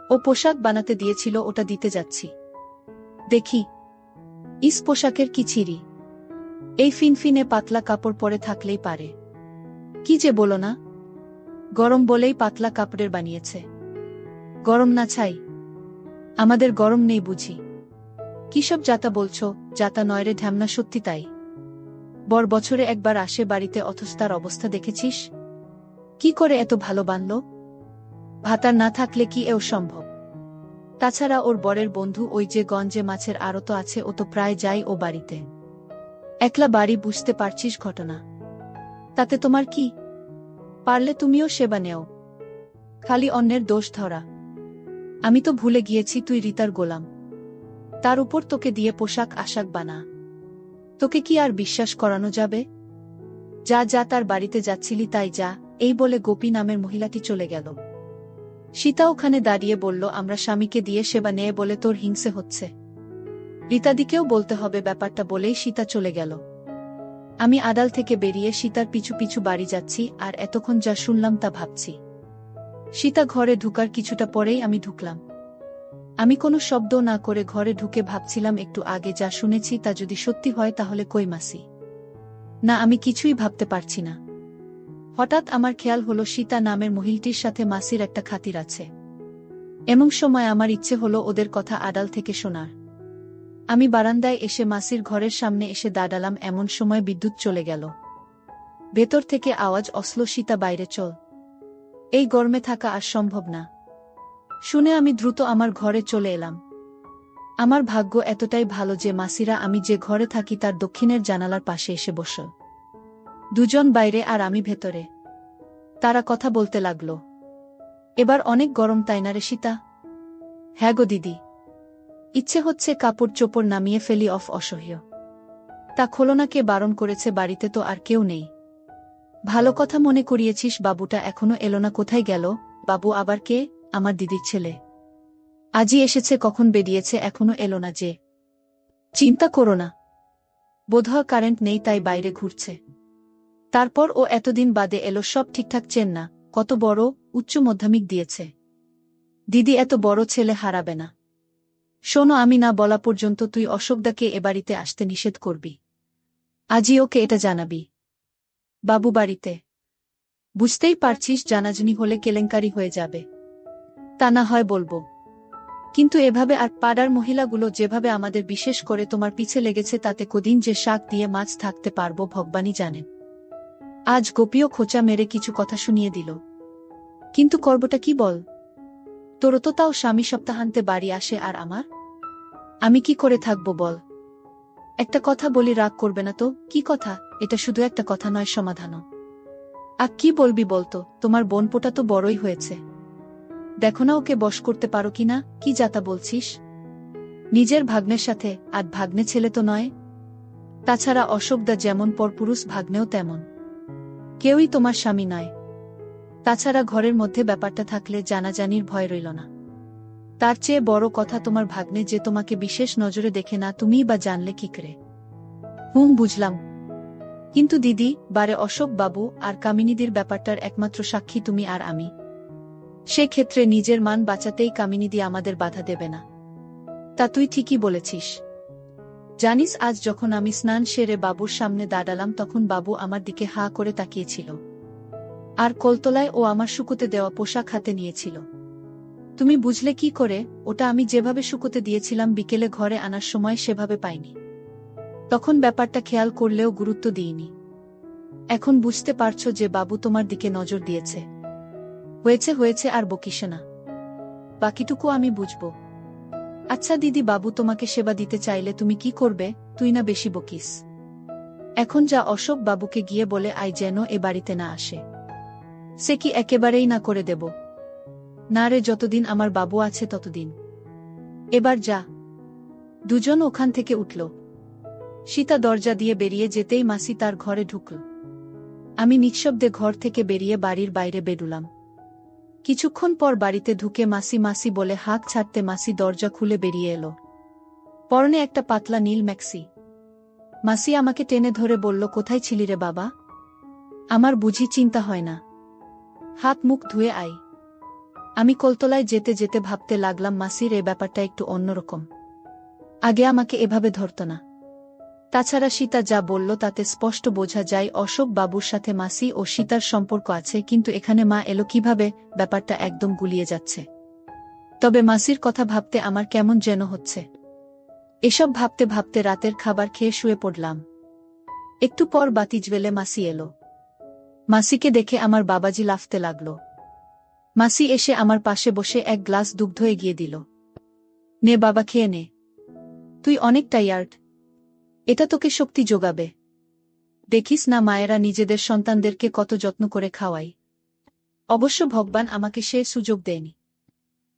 ও পোশাক বানাতে দিয়েছিল, ওটা দিতে যাচ্ছি। দেখি। ইস, পোশাকের কি ছিরি! এই ফিনফিনে পাতলা কাপড় পরে থাকলেই পারে। কি যে বলো না, গরম বলেই পাতলা কাপড়ের বানিয়েছে। গরম না ছাই? আমাদের গরম নেই বুঝি? কিসব যাতা বলছো? যাতা নয় রে ঢ্যামনা, সত্যি তাই। বর বছরে একবার আসে বাড়িতে, অথচ তার অবস্থা দেখেছিস? কি করে এত ভালো বানল? ভাতার না থাকলে কি এও সম্ভব? তাছাড়া ওর বরের বন্ধু ওই যে গঞ্জে মাছের আড়ত আছে, ও তো প্রায় যাই ও বাড়িতে। একলা বাড়ি, বুঝতে পারছিস ঘটনা। তাতে তোমার কি? পারলে তুমিও সেবা নেও, খালি অন্যের দোষ ধরা। আমি তো ভুলে গিয়েছি তুই রীতার গোলাম। তার উপর তোকে দিয়ে পোশাক আশাক বানা। তোকে কি আর বিশ্বাস করানো যাবে? যা যা, তার বাড়িতে যাচ্ছিলি তাই যা। এই বলে গোপী নামের মহিলাটি চলে গেল। সীতা ওখানে দাঁড়িয়ে বলল, আমরা স্বামীকে দিয়ে সেবা নেয় বলে তোর হিংসে হচ্ছে। রীতাদিকেও বলতে হবে ব্যাপারটা বলেই সীতা চলে গেল। আমি আড়াল থেকে বেরিয়ে সীতার পিছু পিছু বাড়ি যাচ্ছি, আর এতক্ষণ যা শুনলাম তা ভাবছি। সীতা ঘরে ঢুকার কিছুটা পরেই আমি ঢুকলাম। আমি কোনো শব্দ না করে ঘরে ঢুকে ভাবছিলাম, একটু আগে যা শুনেছি তা যদি সত্যি হয় তাহলে কই মাসি? না, আমি কিছুই ভাবতে পারছি না। হঠাৎ আমার খেয়াল হলো সীতা নামের মহিলাটির সাথে মাসির একটা খাতির আছে। এমন সময় আমার ইচ্ছে হলো ওদের কথা আড়াল থেকে শোনার। আমি বারান্দায় এসে মাসির ঘরের সামনে এসে দাঁড়ালাম। এমন সময় বিদ্যুৎ চলে গেল। ভেতর থেকে আওয়াজ আসলো, সীতা বাইরে চল, এই গরমে থাকা আর সম্ভব না। শুনে আমি দ্রুত আমার ঘরে চলে এলাম। আমার ভাগ্য এতটাই ভালো যে মাসিরা আমি যে ঘরে থাকি তার দক্ষিণের জানালার পাশে এসে বসল। দুজন বাইরে আর আমি ভেতরে। তারা কথা বলতে লাগলো। এবার অনেক গরম তাই না রে সীতা? হ্যাঁ গো দিদি, ইচ্ছে হচ্ছে কাপড় চোপড় নামিয়ে ফেলি, অসহ্য। তা খোলো না, কে বারণ করেছে? বাড়িতে তো আর কেউ নেই। ভালো কথা মনে করিয়েছিস, বাবুটা এখনো এলো না, কোথায় গেল? বাবু আবার কে? আমার দিদির ছেলে। আজই এসেছে, কখন বেরিয়েছে, এখনো এলো না যে। চিন্তা করো না, বোধহয় কারেন্ট নেই তাই বাইরে ঘুরছে। তারপর ও এতদিন বাদে এলো, সব ঠিকঠাক চেন না? কত বড় উচ্চ মাধ্যমিক দিয়েছে। দিদি এত বড় ছেলে হারাবে না। শোনো, আমি না বলা পর্যন্ত তুই অশোকদাকে এ বাড়িতে আসতে নিষেধ করবি। আজই ওকে এটা জানাবি। বাবু বাড়িতে। বুঝতেই পারছিস, জানাজানি হলে কেলেঙ্কারি হয়ে যাবে। তা না হয় বলবো, কিন্তু এভাবে আর পাড়ার মহিলাগুলো যেভাবে আমাদের বিশেষ করে তোমার পিছে লেগেছে, তাতে কদিন যে শাক দিয়ে মাছ থাকতে পারবো ভগবানই জানেন। আজ গোপীও খোঁচা মেরে কিছু কথা শুনিয়ে দিল। কিন্তু করবটা কি বল? তোরও তো তাও স্বামী সপ্তাহান্তে বাড়ি আসে, আর আমার? আমি কি করে থাকবো বল? একটা কথা বলি, রাগ করবে না তো? কি কথা? এটা শুধু একটা কথা নয়, সমাধানও। আর কি বলবি বলতো? তোমার বোনপোটা তো বড়ই হয়েছে, দেখো না ওকে বশ করতে পারো কিনা? কি যাতা বলছিস? নিজের ভাগ্নের সাথে? আর ভাগ্নে ছেলে তো নয়। তাছাড়া অশোকদা যেমন পরপুরুষ, ভাগ্নেও তেমন। কেউই তোমার স্বামী নয়। তাছাড়া ঘরের মধ্যে ব্যাপারটা থাকলে জানাজানির ভয় রইল না। তার চেয়ে বড় কথা, তোমার ভাগ্নে যে তোমাকে বিশেষ নজরে দেখে না, তুমিই বা জানলে কি করে? বুঝলাম, কিন্তু দিদি বারে অশোক বাবু আর কামিনীদির ব্যাপারটার একমাত্র সাক্ষী তুমি আর আমি। সে ক্ষেত্রে নিজের মান বাঁচাতেই কামিনীদি আমাদের বাধা দেবে না। তা তুই ঠিকই বলেছিস। জানিস, আজ যখন আমি স্নান সেরে বাবুর সামনে দাঁড়ালাম তখন বাবু আমার দিকে হা করে তাকিয়েছিল, আর কলতলায় ও আমার শুকোতে দেওয়া পোশাক হাতে নিয়েছিল। তুমি বুঝলে কি করে? ওটা আমি যেভাবে শুকোতে দিয়েছিলাম বিকেলে ঘরে আনার সময় সেভাবে পাইনি। তখন ব্যাপারটা খেয়াল করলেও গুরুত্ব দিইনি। এখন বুঝতে পারছো যে বাবু তোমার দিকে নজর দিয়েছে। হয়েছে হয়েছে, আর বকিস না, বাকিটুকু আমি বুঝব। আচ্ছা দিদি, বাবু তোমাকে সেবা দিতে চাইলে তুমি কি করবে? তুই না বেশি বকিস। এখন যা, অশোক বাবুকে গিয়ে বলে আয় যেন এ বাড়িতে না আসে। সে কি একেবারেই না করে দেব? না রে, যতদিন আমার বাবু আছে ততদিন। এবার যা। দুজন ওখান থেকে উঠল। সীতা দরজা দিয়ে বেরিয়ে যেতেই মাসি তার ঘরে ঢুকল। আমি নিঃশব্দে ঘর থেকে বেরিয়ে বাড়ির বাইরে বেরুলাম। কিছুক্ষণ পর বাড়িতে ঢুকে মাসি মাসি বলে হাঁক ছাড়তে মাসি দরজা খুলে বেরিয়ে এলো। পরনে একটা পাতলা নীল ম্যাক্সি। মাসি আমাকে টেনে ধরে বলল, কোথায় ছিলি রে বাবা? আমার বুঝি চিন্তা হয় না? হাত মুখ ধুয়ে আয়। আমি কলতলায় যেতে যেতে ভাবতে লাগলাম, মাসির এ ব্যাপারটা একটু অন্যরকম। আগে আমাকে এভাবে ধরত না। তাছাড়া সীতা যা বলল তাতে স্পষ্ট বোঝা যায় অশোক বাবুর সাথে মাসি ও সীতার সম্পর্ক আছে, কিন্তু এখানে মা এলো কিভাবে? ব্যাপারটা একদম গুলিয়ে যাচ্ছে। তবে মাসির কথা ভাবতে আমার কেমন যেন হচ্ছে। এসব ভাবতে ভাবতে রাতের খাবার খেয়ে শুয়ে পড়লাম। একটু পর বাতি জ্বেলে মাসি এলো। মাসিকে দেখে আমার বাবাজি লাফতে লাগল। মাসি এসে আমার পাশে বসে এক গ্লাস দুগ্ধ এগিয়ে দিল। নে বাবা, খেয়ে নে, তুই অনেক টায়ার্ড, এটা তোকে শক্তি যোগাবে। দেখিস না মায়েরা নিজেদের সন্তানদেরকে কত যত্ন করে খাওয়ায়। অবশ্য ভগবান আমাকে সে সুযোগ দেয়নি।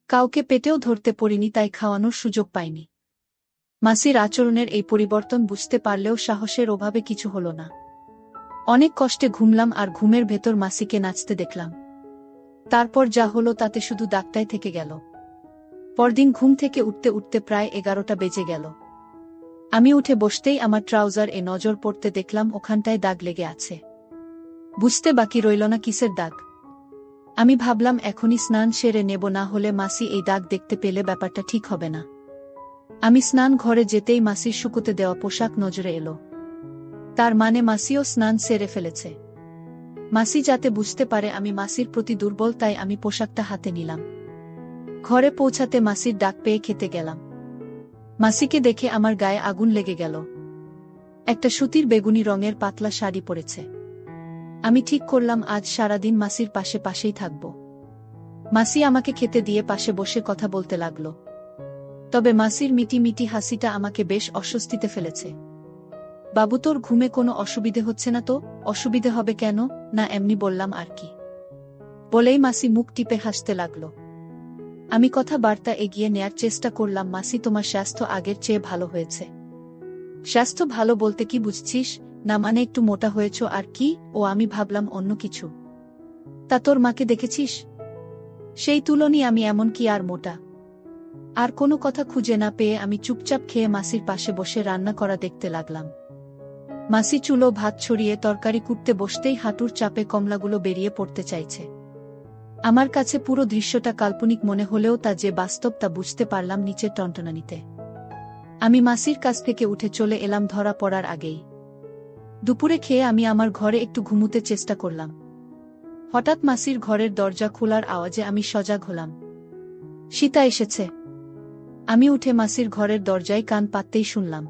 কাউকে পেটেও ধরতে পড়িনি, তাই খাওয়ানোর সুযোগ পাইনি। মাসির আচরণের এই পরিবর্তন বুঝতে পারলেও সাহসের অভাবে কিছু হলো না। অনেক কষ্টে ঘুমলাম আর ঘুমের ভেতর মাসিকে নাচতে দেখলাম। তারপর যা হলো তাতে শুধু দাগটাই থেকে গেল। পরদিন ঘুম থেকে উঠতে উঠতে প্রায় 11টা বেজে গেল। আমি উঠে বসতেই আমার ট্রাউজার এ নজর পড়তে দেখলাম ওখানটায় দাগ লেগে আছে। বুঝতে বাকি রইল না কিসের দাগ। আমি ভাবলাম এখনই স্নান সেরে নেব, না হলে মাসি এই দাগ দেখতে পেলে ব্যাপারটা ঠিক হবে না। আমি স্নান ঘরে যেতেই মাসির শুকোতে দেওয়া পোশাক নজরে এলো। তার মানে মাসিও স্নান সেরে ফেলেছে। মাসি যাতে বুঝতে পারে আমি মাসির প্রতি দুর্বল, তাই আমি পোশাকটা হাতে নিলাম। ঘরে পৌঁছাতে মাসির ডাক পেয়ে খেতে গেলাম। মাসিকে দেখে আমার গায়ে আগুন লেগে গেল। একটা সুতির বেগুনি রঙের পাতলা শাড়ি পরেছে। আমি ঠিক করলাম আজ সারাদিন মাসির পাশে পাশেই থাকব। মাসি আমাকে খেতে দিয়ে পাশে বসে কথা বলতে লাগল। তবে মাসির মিটি মিটি হাসিটা আমাকে বেশ অস্বস্তিতে ফেলেছে। বাবু, তোর ঘুমে কোনো অসুবিধে হচ্ছে না তো? অসুবিধে হবে কেন? না, এমনি বললাম আর কি। বলেই মাসি মুখ টিপে হাসতে লাগল। আমি কথাবার্তা এগিয়ে নেয়ার চেষ্টা করলাম। মাসি, তোমার স্বাস্থ্য আগের চেয়ে ভালো হয়েছে। স্বাস্থ্য ভালো বলতে কি বুঝছিস? না মানে একটু মোটা হয়েছ আর কি। ও, আমি ভাবলাম অন্য কিছু। তা তোর মাকে দেখেছিস? সেই তুলনায় আমি এমন কি আর মোটা? আর কোনো কথা খুঁজে না পেয়ে আমি চুপচাপ খেয়ে মাসির পাশে বসে রান্না করা দেখতে লাগলাম। মাসি চুলো ভাত ছড়িয়ে তরকারি কুটতে বসতেই হাঁটুর চাপে কমলাগুলো বেরিয়ে পড়তে চাইছে। আমার কাছে পুরো দৃশ্যটা কাল্পনিক মনে হলেও তা যে বাস্তব তা বুঝতে পারলাম নিচের টনটনানিতে। আমি মাসির কাছ থেকে উঠে চলে এলাম ধরা পড়ার আগেই। দুপুরে খেয়ে আমি আমার ঘরে একটু ঘুমুতে চেষ্টা করলাম। হঠাৎ মাসির ঘরের দরজা খোলার আওয়াজে আমি সজাগ হলাম। সীতা এসেছে। আমি উঠে মাসির ঘরের দরজায় কান পাততেই শুনলাম,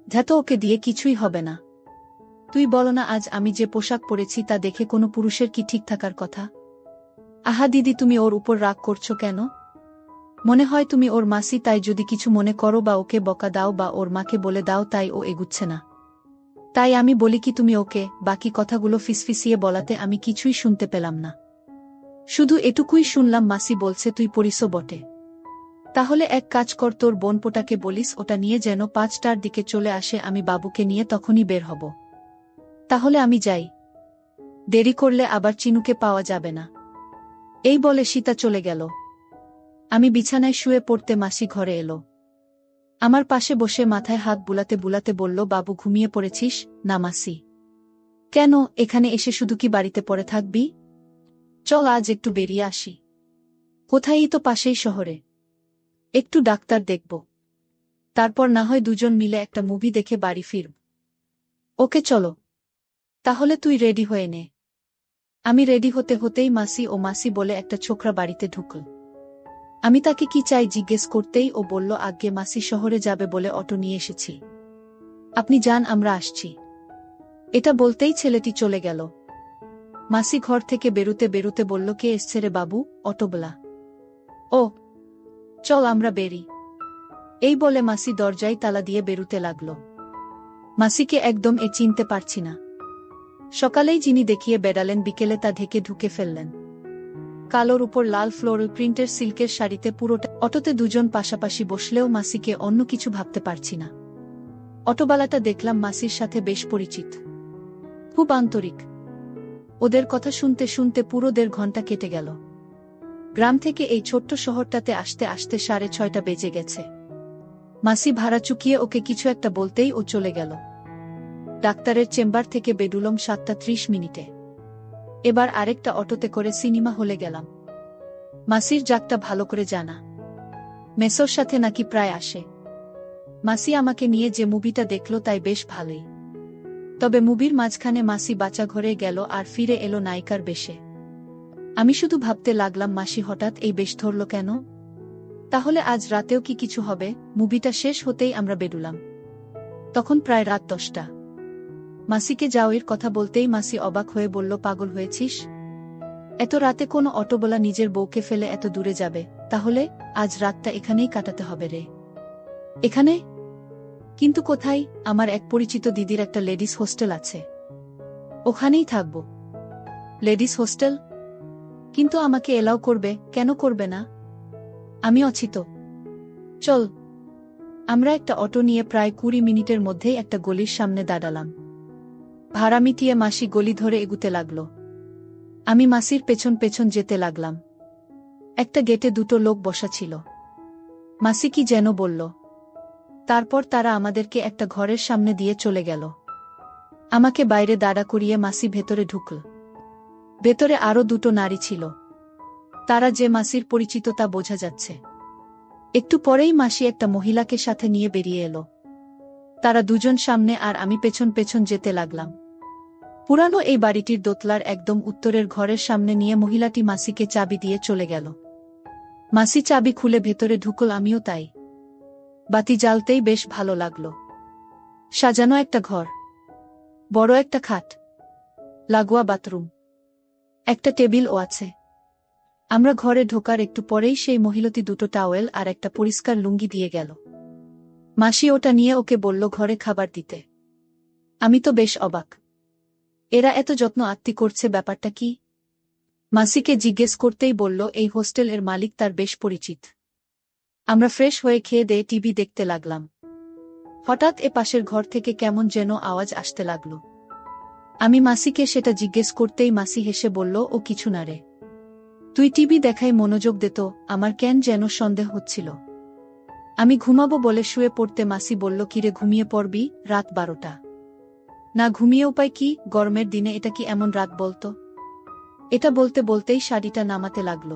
ধ্যাত, ওকে দিয়ে কিছুই হবে না। তুই বলো না, আজ আমি যে পোশাক পরেছি তা দেখে কোনো পুরুষের কি ঠিক থাকার কথা? আহা দিদি, তুমি ওর উপর রাগ করছো কেন? মনে হয় তুমি ওর মাসি, তাই যদি কিছু মনে করো বা ওকে বকা দাও বা ওর মাকে বলে দাও, তাই ও এগুচ্ছে না। তাই আমি বলি কি তুমি ওকে? বাকি কথাগুলো ফিসফিসিয়ে বলাতে আমি কিছুই শুনতে পেলাম না। শুধু এটুকুই শুনলাম, মাসি বলছে তুই পরিসো বটে। তাহলে এক কাজ কর, তোর বোনপোটাকে বলিস ওটা নিয়ে যেন 5টার দিকে চলে আসে, আমি বাবুকে নিয়ে তখনই বের হব। তাহলে আমি যাই। দেরি করলে আবার চিনুকে পাওয়া যাবে না। এই বলে সীতা চলে গেল। আমি বিছানায় শুয়ে পড়তে মাসি ঘরে এলো। আমার পাশে বসে মাথায় হাত বুলাতে বুলাতে বলল, বাবু ঘুমিয়ে পড়েছিস? না মাসি। কেন, এখানে এসে শুধু কি বাড়িতে পড়ে থাকবি? চল আজ একটু বেরিয়ে আসি। কোথায়? তো পাশেই শহরে। একটু ডাক্তার দেখব। তারপর না হয় দুজন মিলে একটা মুভি দেখে বাড়ি ফিরব। ওকে চলো। তাহলে তুই রেডি হয়ে নে। আমি রেডি হতে হতেই মাসি ও মাসি বলে একটা ছোকরা বাড়িতে ঢুকল। আমি তাকে কি চাই জিজ্ঞেস করতেই ও বলল, আজ্ঞে মাসি শহরে যাবে বলে অটো নিয়ে এসেছি। আপনি যান, আমরা আসছি। এটা বলতেই ছেলেটি চলে গেল। মাসি ঘর থেকে বেরুতে বেরুতে বলল, কে এসছে রে বাবু? অটোবলা। ও, চল আমরা বেরি। এই বলে মাসি দরজায় তালা দিয়ে বেরুতে লাগল। মাসিকে একদম চিনতে পারছি না। সকালেই যিনি দেখিয়ে বেড়ালেন, বিকেলে তা ঢেকে ঢুকে ফেললেন। কালোর উপর লাল ফ্লোরাল প্রিন্টের সিল্কের শাড়িতে পুরোটা। অটোতে দুজন পাশাপাশি বসলেও মাসিকে অন্য কিছু ভাবতে পারছি না। অটোবালাটা দেখলাম মাসির সাথে বেশ পরিচিত, খুব আন্তরিক। ওদের কথা শুনতে শুনতে পুরো 1.5 ঘন্টা কেটে গেল। গ্রাম থেকে এই ছোট্ট শহরটাতে আসতে আসতে 6:30 বেজে গেছে। মাসি ভাড়া চুকিয়ে ওকে কিছু একটা বলতেই ও চলে গেল। ডাক্তারের চেম্বার থেকে বেরুলম 7:30। এবার আরেকটা অটোতে করে সিনেমা হলে গেলাম। মাসির জাগটা ভালো করে জানা। মেসোর সাথে নাকি প্রায় আসে। মাসি আমাকে নিয়ে যে মুভিটা দেখল তাই বেশ ভালোই। তবে মুভির মাঝখানে মাসি বাচ্চা ঘরে গেল আর ফিরে এলো নায়িকার বেশে। আমি শুধু ভাবতে লাগলাম, মাসি হঠাৎ এই বেশ ধরল কেন? তাহলে আজ রাতেও কি কিছু হবে? মুভিটা শেষ হতেই আমরা বেরুলাম। তখন প্রায় রাত 10টা। মাসিকে যাওয়ার কথা বলতেই মাসি অবাক হয়ে বলল, পাগল হয়েছিস? এত রাতে কোনো অটোওয়ালা নিজের বউকে ফেলে এত দূরে যাবে? তাহলে আজ রাতটা এখানেই কাটাতে হবে রে। এখানে? কিন্তু কোথায়? আমার এক পরিচিত দিদির একটা লেডিস হোস্টেল আছে, ওখানেই থাকব। Ladies hostel? কিন্তু আমাকে এলাও করবে? কেন করবে না? আমি আছি তো। চল। আমরা একটা অটো নিয়ে প্রায় 20 মিনিটের মধ্যেই একটা গলির সামনে দাঁড়ালাম। ভাড়া মিটিয়ে মাসি গলি ধরে এগুতে লাগল। আমি মাসির পেছন পেছন যেতে লাগলাম। একটা গেটে দুটো লোক বসা ছিল। মাসি কি যেন বলল। তারপর তারা আমাদেরকে একটা ঘরের সামনে দিয়ে চলে গেল। আমাকে বাইরে দাঁড়া করিয়ে মাসি ভেতরে ঢুকল। ভেতরে আরও দুটো নারী ছিল। তারা যে মাসির পরিচিত তা বোঝা যাচ্ছে। একটু পরেই মাসি একটা মহিলাকে সাথে নিয়ে বেরিয়ে এলো। তারা দুজন সামনে আর আমি পেছন পেছন যেতে লাগলাম। পুরানো এই বাড়িটির দোতলার একদম উত্তরের ঘরের সামনে নিয়ে মহিলাটি মাসিকে চাবি দিয়ে চলে গেল। মাসি চাবি খুলে ভেতরে ঢুকল, আমিও তাই। বাতি জ্বালতেই বেশ ভালো লাগলো। সাজানো একটা ঘর, বড় একটা খাট, লাগোয়া বাথরুম, একটা টেবিলও আছে। আমরা ঘরে ঢোকার একটু পরেই সেই মহিলাটি দুটো টাওয়েল আর একটা পরিষ্কার লুঙ্গি দিয়ে গেল। মাসি ওটা নিয়ে ওকে বলল ঘরে খাবার দিতে। আমি তো বেশ অবাক। এরা এত যত্ন আত্তি করছে, ব্যাপারটা কি? মাসিকে জিজ্ঞেস করতেই বলল এই হোস্টেল এর মালিক তার বেশ পরিচিত। আমরা ফ্রেশ হয়ে খেয়ে দিয়ে টিভি দেখতে লাগলাম। হঠাৎ এ পাশের ঘর থেকে কেমন যেন আওয়াজ আসতে লাগল। আমি মাসিকে সেটা জিজ্ঞেস করতেই মাসি হেসে বলল, ও কিছু না রে, তুই টিভি দেখাই মনোযোগ দিত। আমার কেন যেন সন্দেহ হচ্ছিল। আমি ঘুমাবো বলে শুয়ে পড়তে মাসি বলল, কিরে ঘুমিয়ে পড়বি? রাত 12টা। না ঘুমিয়ে উপায় কি, গরমের দিনে এটা কি এমন রাত বলতো? এটা বলতে বলতেই শাড়িটা নামাতে লাগল।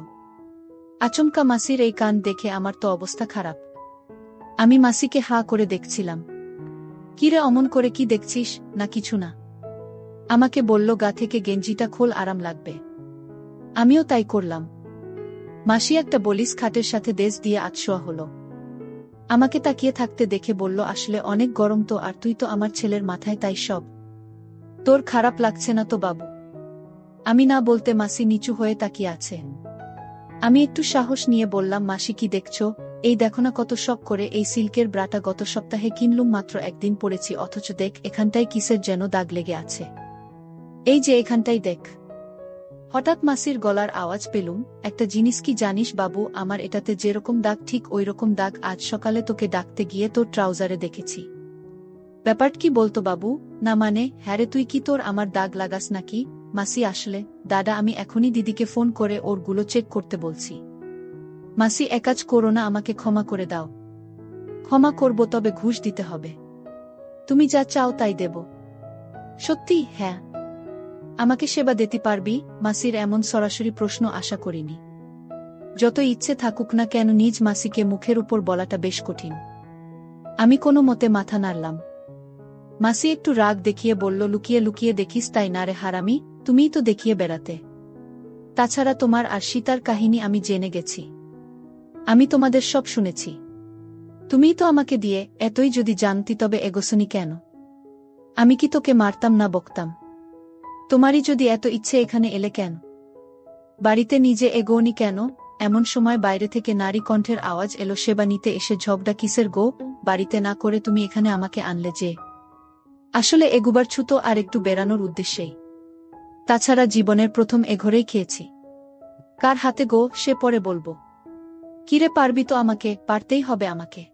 আচমকা মাসির এই কান দেখে আমার তো অবস্থা খারাপ। আমি মাসিকে হাঁ করে দেখছিলাম। কিরে অমন করে কি দেখছিস? না কিছু না। আমাকে বলল, গা থেকে গেঞ্জিটা খোল, আরাম লাগবে। আমিও তাই করলাম। মাসি একটা বলিস খাটের সাথে দেশ দিয়ে আতশোয়া হলো। আমাকে তাকিয়ে থাকতে দেখে বলল, আসলে অনেক গরম তো, আর তুই তো আমার ছেলের মাথায়, তাই সব। তোর খারাপ লাগছে না তো বাবু? আমি না বলতে মাসি নিচু হয়ে তাকিয়ে আছে। আমি একটু সাহস নিয়ে বললাম, মাসি কি দেখছো? এই দেখো না কত শখ করে এই সিল্কের ব্রাটা গত সপ্তাহে কিনলুম, মাত্র একদিন পরেছি, অথচ দেখ এখানটায় কিসের যেন দাগ লেগে আছে। এই যে এখানটাই দেখ। হঠাৎ মাসির গলার আওয়াজ পেলুম, একটা জিনিস কি জানিস বাবু, আমার এটাতে যেরকম দাগ ঠিক ওই রকম দাগ আজ সকালে তোকে ডাকতে গিয়ে তোর ট্রাউজারে দেখেছি। ব্যাপার কি বলতো বাবু? না মানে হ্যারে, তুই কি তোর আমার দাগ লাগাস নাকি? মাসি আসলে দাদা, আমি এখনই দিদিকে ফোন করে ওর গুলো চেক করতে বলছি। মাসি, একাজ করো না, আমাকে ক্ষমা করে দাও। ক্ষমা করব, তবে ঘুষ দিতে হবে। তুমি যা চাও তাই দেব। সত্যি? হ্যাঁ। আমাকে সেবা দিতে পারবি? মাসির এমন সরাসরি প্রশ্ন আশা করিনি। যত ইচ্ছে থাকুক না কেন, নিজ মাসিকে মুখের উপর বলাটা বেশ কঠিন। আমি কোনো মতে মাথা নাড়লাম। মাসি একটু রাগ দেখিয়ে বলল, লুকিয়ে লুকিয়ে দেখিস তাই না রে হারামি, তুমিই তো দেখিয়ে বেড়াতে। তাছাড়া তোমার আর সীতার কাহিনী আমি জেনে গেছি। আমি তোমাদের সব শুনেছি। তুমিই তো আমাকে দিয়ে, এতই যদি জানতি তবে এগোসনি কেন? আমি কি তোকে মারতাম না বকতাম? তোমারই যদি এত ইচ্ছে এখানে এলে কেন? বাড়িতে নিজে এগোনি কেন? এমন সময় বাইরে থেকে নারী কণ্ঠের আওয়াজ এলো, সেবা নিতে এসে ঝগড়া কিসের গো? বাড়িতে না করে তুমি এখানে আমাকে আনলে যে? আসলে এগুবার ছুতো আর একটু বেড়ানোর উদ্দেশ্যেই। তাছাড়া জীবনের প্রথম এঘরেই খেয়েছি। কার হাতে গো সে পরে বলবো। কিরে পারবি তো আমাকে? পারতেই হবে আমাকে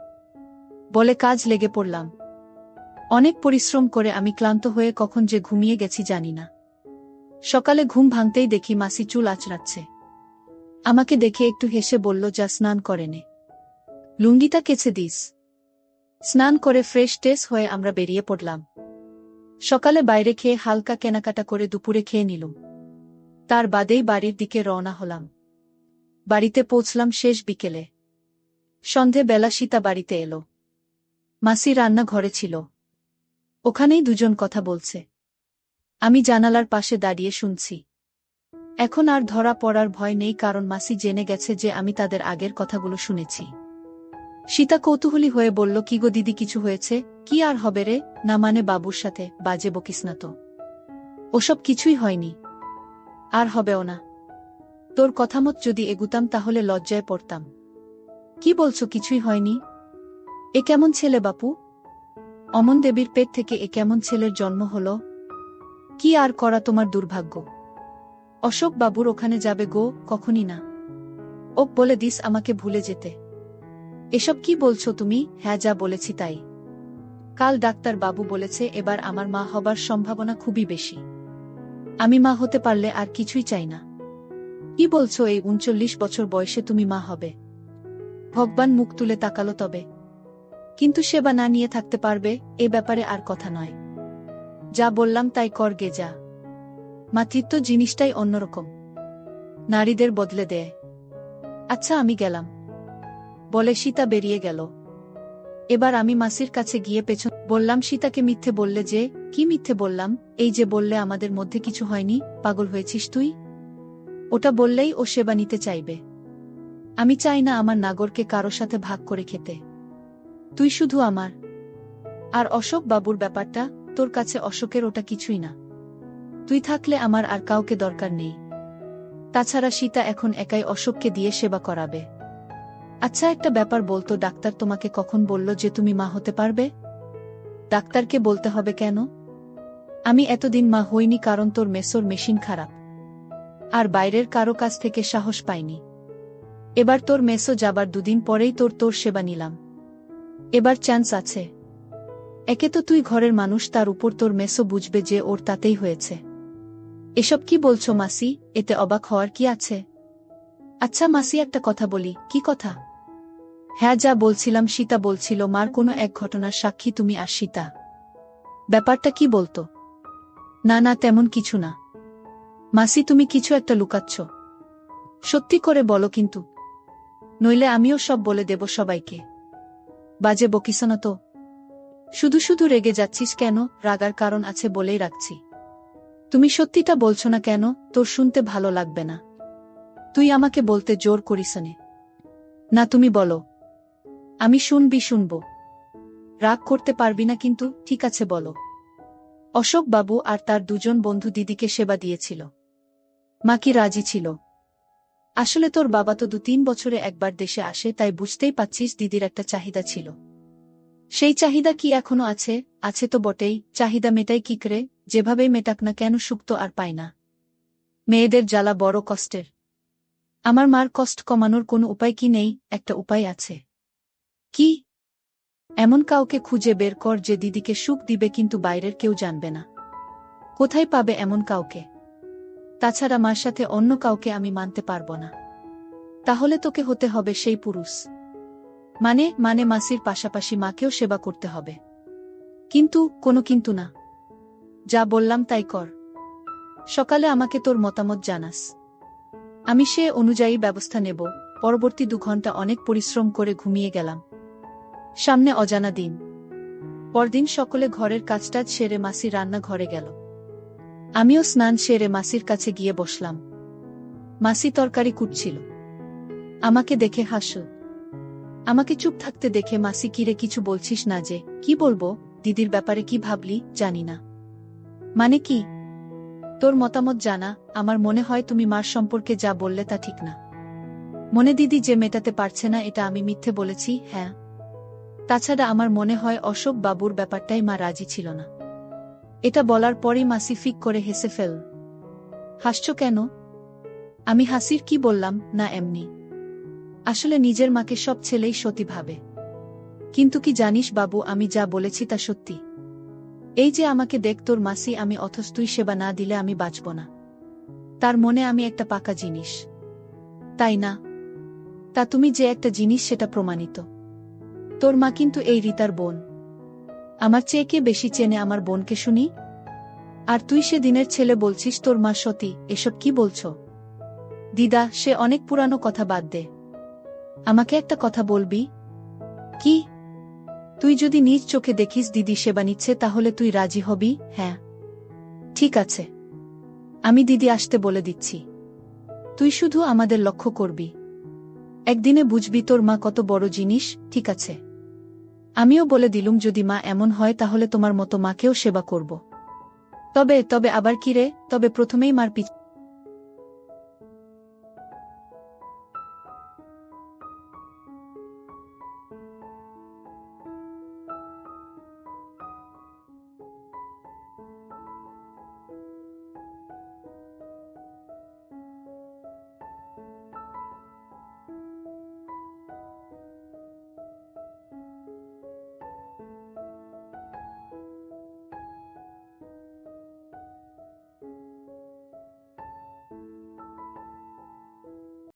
বলে কাজ লেগে পড়লাম। অনেক পরিশ্রম করে আমি ক্লান্ত হয়ে কখন যে ঘুমিয়ে গেছি জানি না। সকালে ঘুম ভাঙতেই দেখি মাসি চুল আঁচড়াচ্ছে। আমাকে দেখে একটু হেসে বলল, যা স্নান করে নে, লুঙ্গিটা কেচে দিস। স্নান করে ফ্রেশ টেস হয়ে আমরা বেরিয়ে পড়লাম। সকালে বাইরে খেয়ে হালকা কেনাকাটা করে দুপুরে খেয়ে নিলুম। তার বাদেই বাড়ির দিকে রওনা হলাম। বাড়িতে পৌঁছলাম শেষ বিকেলে। সন্ধে বেলা সীতা বাড়িতে এলো। মাসি রান্না ঘরে ছিল। ওখানেই দুজন কথা বলছে। আমি জানালার পাশে দাঁড়িয়ে শুনছি। এখন আর ধরা পড়ার ভয় নেই, কারণ মাসি জেনে গেছে যে আমি তাদের আগের কথাগুলো শুনেছি। সীতা কৌতূহলী হয়ে বলল, কি গো দিদি, কিছু হয়েছে? কি আর হবে রে, না মানে বাবুর সাথে বাজে বকিস না তো। ওসব কিছুই হয়নি, আর হবেও না। তোর কথামত যদি এগুতাম তাহলে লজ্জায় পড়তাম। কি বলছো কিছুই হয়নি? এ কেমন ছেলে বাপু? অমন দেবীর পেট থেকে এ কেমন ছেলের জন্ম হলো? কি আর করা, তোমার দুর্ভাগ্য। অশোক বাবুর ওখানে যাবে গো? কখনই না। ওক বলে দিস আমাকে ভুলে যেতে। এসব কি বলছো তুমি? হ্যাঁ, যা বলেছি তাই। কাল ডাক্তার বাবু বলেছে এবার আমার মা হবার সম্ভাবনা খুবই বেশি। আমি মা হতে পারলে আর কিছুই চাই না। কি বলছো? এই ৩৯ বছর বয়সে তুমি মা হবে? ভগবান মুখ তুলে তাকালো তবে। কিন্তু সেবা না নিয়ে থাকতে পারবে, এ ব্যাপারে আর কথা নয়। যা বললাম তাই কর গে যা। মাতৃত্ব জিনিসটাই অন্যরকম, নারীদের বদলে দেয়। আচ্ছা, আমি গেলাম, বলে সীতা বেরিয়ে গেল। এবার আমি মাসির কাছে গিয়ে পেছন বললাম, সীতাকে মিথ্যে বললে যে? কি মিথ্যে বললাম? এই যে বললে আমাদের মধ্যে কিছু হয়নি। পাগল হয়েছিস তুই? ওটা বললেই ও সেবা নিতে চাইবে। আমি চাই না আমার নাগরকে কারো সাথে ভাগ করে খেতে। তুই শুধু আমার। আর অশোক বাবুর ব্যাপারটা, তোর কাছে অশোকের ওটা কিছুই না। তুই থাকলে আমার আর কাউকে দরকার নেই। তাছাড়া সীতা এখন একাই অশোককে দিয়ে সেবা করাবে। আচ্ছা, একটা ব্যাপার বলতো, ডাক্তার তোমাকে কখন বলল যে তুমি মা হতে পারবে? ডাক্তারকে বলতে হবে কেন? আমি এতদিন মা হইনি কারণ তোর মেসোর মেশিন খারাপ, আর বাইরের কারো কাছ থেকে সাহস পাইনি। এবার তোর মেসো যাবার দুদিন পরেই তোর সেবা নিলাম। এবার চান্স আছে। একে তো তুই ঘরের মানুষ, তার উপর তোর মেসো বুঝবে যে ওর তাতেই হয়েছে। এসব কি বলছো মাসি? এতে অবাক হওয়ার কি আছে? আচ্ছা মাসি, একটা কথা বলি। কি কথা? হ্যাঁ, যা বলছিলাম, সীতা বলছিল মার কোনো এক ঘটনার সাক্ষী তুমি আর সীতা। ব্যাপারটা কি বলতো? না না, তেমন কিছু না। মাসি, তুমি কিছু একটা লুকাচ্ছ। সত্যি করে বলো কিন্তু, নইলে আমিও সব বলে দেব সবাইকে। বাজে বকিস না তো। শুধু শুধু রেগে যাচ্ছিস কেন? রাগার কারণ আছে বলেই রাখছি। তুমি সত্যিটা বলছো না কেন? তোর শুনতে ভালো লাগবে না। তুই আমাকে বলতে জোর করিস নে। না, তুমি বলো। আমি শুনব। রাগ করতে পারবি না কিন্তু। ঠিক আছে, বলো। অশোক বাবু আর তার দুজন বন্ধু দিদিকে সেবা দিয়েছিল। মা কি রাজি ছিল? আসলে তোর বাবা তো ২-৩ বছরে একবার দেশে আসে, তাই বুঝতেই পাচ্ছিস দিদির একটা চাহিদা ছিল। সেই চাহিদা কি এখনো আছে? আছে তো বটেই। চাহিদা মেটাই কি করে? যেভাবেই মেটাক না কেন, সুখ তো আর পায় না। মেয়েদের জ্বালা বড় কষ্টের। আমার মার কষ্ট কমানোর কোনো উপায় কি নেই? একটা উপায় আছে। কি? এমন কাউকে খুঁজে বের কর যে দিদিকে সুখ দিবে, কিন্তু বাইরের কেউ জানবে না। কোথায় পাবে এমন কাউকে? তাছাড়া মার সাথে অন্য কাউকে আমি মানতে পারব না। তাহলে তোকে হতে হবে সেই পুরুষ। মানে মাসির পাশাপাশি মাকেও সেবা করতে হবে। কিন্তু? কোনো কিন্তু না। যা বললাম তাই কর। সকালে আমাকে তোর মতামত জানাস। আমি সে অনুযায়ী ব্যবস্থা নেব। পরবর্তী ২ ঘন্টা অনেক পরিশ্রম করে ঘুমিয়ে গেলাম। সামনে অজানা দিন। পরদিন সকলে ঘরের কাজটাজ সেরে মাসি রান্না ঘরে গেল। আমিও স্নান সেরে মাসির কাছে গিয়ে বসলাম। মাসি তরকারি কুটছিল। আমাকে দেখে হাসল। আমাকে চুপ থাকতে দেখে মাসি, কিরে কিছু বলছিস না যে? কি বলবো? দিদির ব্যাপারে কি ভাবলি? জানি না। মানে কি? তোর মতামত জানা। আমার মনে হয় তুমি মার সম্পর্কে যা বললে তা ঠিক না। মনে দিদি যে মেটাতে পারছে না, এটা আমি মিথ্যে বলেছি? হ্যাঁ। তাছাড়া আমার মনে হয় অশোক বাবুর ব্যাপারটাই মা রাজি ছিল না। এটা বলার পরই মাসি ফিক করে হেসে ফেল। হাসছো কেন? আমি হাসির কি বললাম? না, এমনি। আসলে নিজের মাকে সব ছেলেই সতী ভাবে। কিন্তু কি জানিস বাবু, আমি যা বলেছি তা সত্যি। এই যে আমাকে দেখ তোর মাসি, আমি, অথচ তুই সেবা না দিলে আমি বাঁচব না। তার মনে আমি একটা পাকা জিনিস, তাই না? তা তুমি যে একটা জিনিস, সেটা প্রমাণিত। তোর মা কিন্তু এই রিতার বোন। আমার চেয়ে কে বেশি চেনে আমার বোনকে শুনি? আর তুই সে দিনের ছেলে বলছিস তোর মা সতী? এসব কি বলছো দিদা? সে অনেক পুরানো কথা, বাদ দে। আমাকে একটা কথা বলবি? কি? তুই যদি নিজ চোখে দেখিস দিদি সেবা নিচ্ছে, তাহলে তুই রাজি হবি? হ্যাঁ। ঠিক আছে, আমি দিদি আসতে বলে দিচ্ছি। তুই শুধু আমাদের লক্ষ্য করবি। একদিনে বুঝবি তোর মা কত বড় জিনিস। ঠিক আছে। আমিও বলে দিলুম, যদি মা এমন হয় তাহলে তোমার মতো মাকেও সেবা করব। তবে আবার কি রে? তবে প্রথমেই মার পিছ